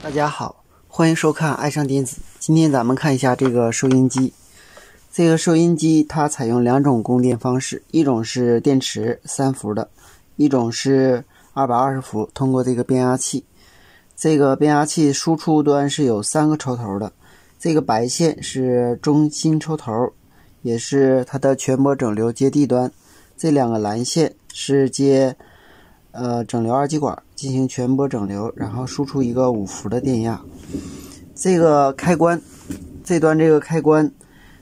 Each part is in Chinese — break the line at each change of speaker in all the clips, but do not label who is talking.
大家好，欢迎收看爱上电子。今天咱们看一下这个收音机。这个收音机它采用两种供电方式，一种是电池3伏的，一种是220伏，通过这个变压器。这个变压器输出端是有3个抽头的，这个白线是中心抽头，也是它的全波整流接地端。这两个蓝线是接整流二极管进行全波整流，然后输出一个5伏的电压。这个开关，这端这个开关，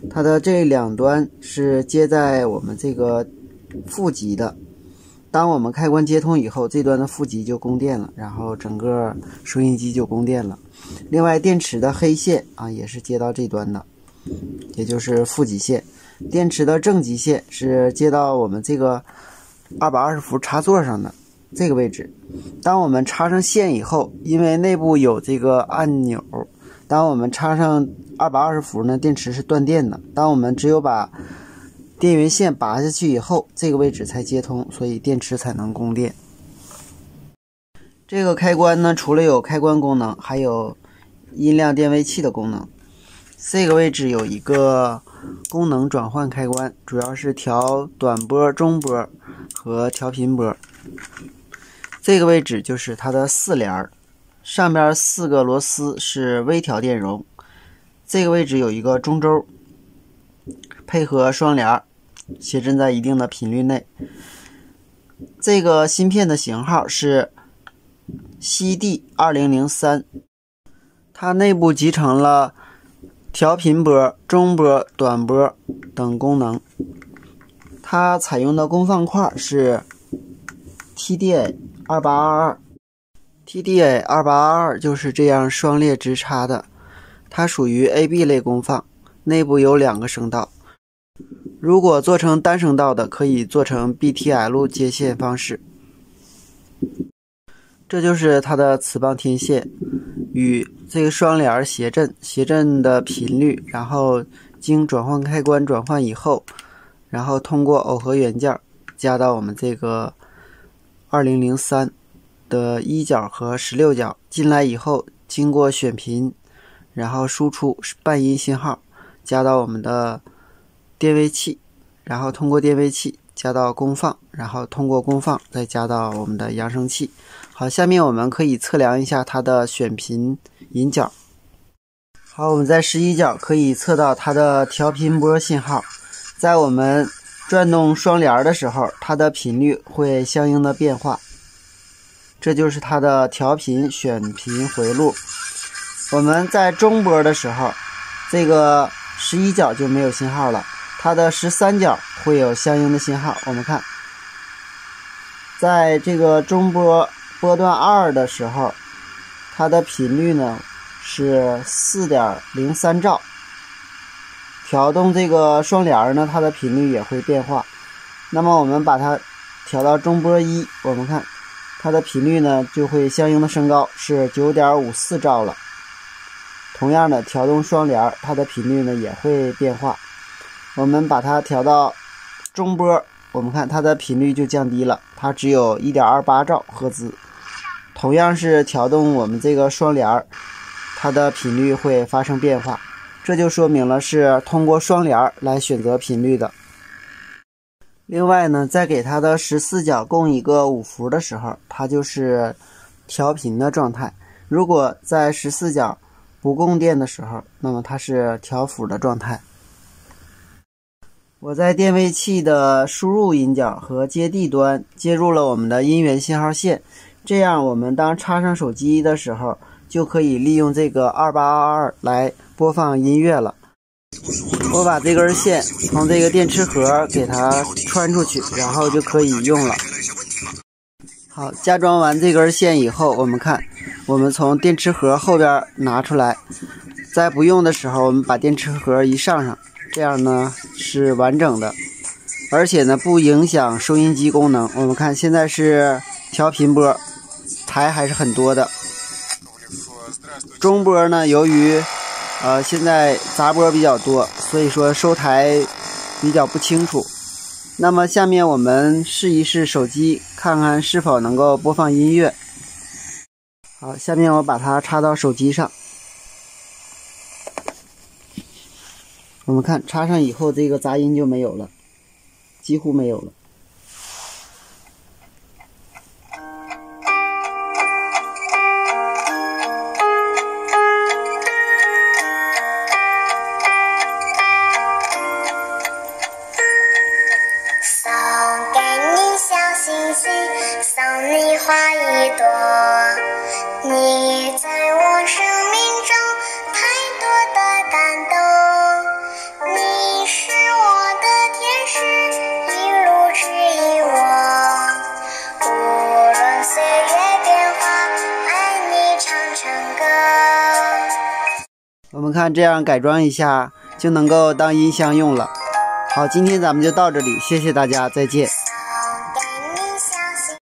它的这两端是接在我们这个负极的。当我们开关接通以后，这端的负极就供电了，然后整个收音机就供电了。另外，电池的黑线也是接到这端的，也就是负极线。电池的正极线是接到我们这个220伏插座上的这个位置。当我们插上线以后，因为内部有这个按钮，当我们插上220伏呢，电池是断电的。当我们只有把电源线拔下去以后，这个位置才接通，所以电池才能供电。这个开关呢，除了有开关功能，还有音量电位器的功能。这个位置有一个功能转换开关，主要是调短波、中波和调频波。这个位置就是它的4连，上边4个螺丝是微调电容。这个位置有一个中轴，配合双连，谐振在一定的频率内。这个芯片的型号是 CD2003， 它内部集成了调频波、中波、短波等功能。它采用的功放块是 TDA2822， TDA2822 就是这样双列直插的，它属于 AB 类功放，内部有2个声道。如果做成单声道的，可以做成 BTL 接线方式。这就是它的磁棒天线与这个双连谐振的频率，然后经转换开关转换以后，然后通过耦合元件加到我们这个2003的1角和16角，进来以后经过选频，然后输出半音信号加到我们的电位器，然后通过电位器加到功放，然后通过功放再加到我们的扬声器。好，下面我们可以测量一下它的选频引角。好，我们在11角可以测到它的调频波信号，在我们转动双连的时候，它的频率会相应的变化。这就是它的调频选频回路。我们在中波的时候，这个11角就没有信号了，它的13角会有相应的信号。我们看，在这个中波波段2的时候，它的频率呢是 4.03 兆。调动这个双连呢，它的频率也会变化。那么我们把它调到中波1，我们看它的频率呢就会相应的升高，是 9.54 兆了。同样的，调动双连，它的频率呢也会变化。我们把它调到中波，我们看它的频率就降低了，它只有 1.28 兆赫兹。同样是调动我们这个双连，它的频率会发生变化。这就说明了是通过双连来选择频率的。另外呢，在给它的14角供一个5伏的时候，它就是调频的状态。如果在14角不供电的时候，那么它是调伏的状态。我在电位器的输入引角和接地端接入了我们的音源信号线，这样我们当插上手机的时候，就可以利用这个2822来播放音乐了。我把这根线从这个电池盒给它穿出去，然后就可以用了。好，加装完这根线以后，我们看，我们从电池盒后边拿出来，在不用的时候，我们把电池盒一上，这样呢是完整的，而且呢不影响收音机功能。我们看现在是调频波，台还是很多的。中波呢，由于现在杂波比较多，所以说收台比较不清楚。那么下面我们试一试手机，看看是否能够播放音乐。好，下面我把它插到手机上。我们看插上以后，这个杂音就没有了，几乎没有了。
送给你小星星，送你花一朵，你在我生命中太多的感动，你是我的天使，一路指引我，无论岁月变化，爱你唱成歌。
我们看这样改装一下就能够当音箱用了。好，今天咱们就到这里，谢谢大家，再见。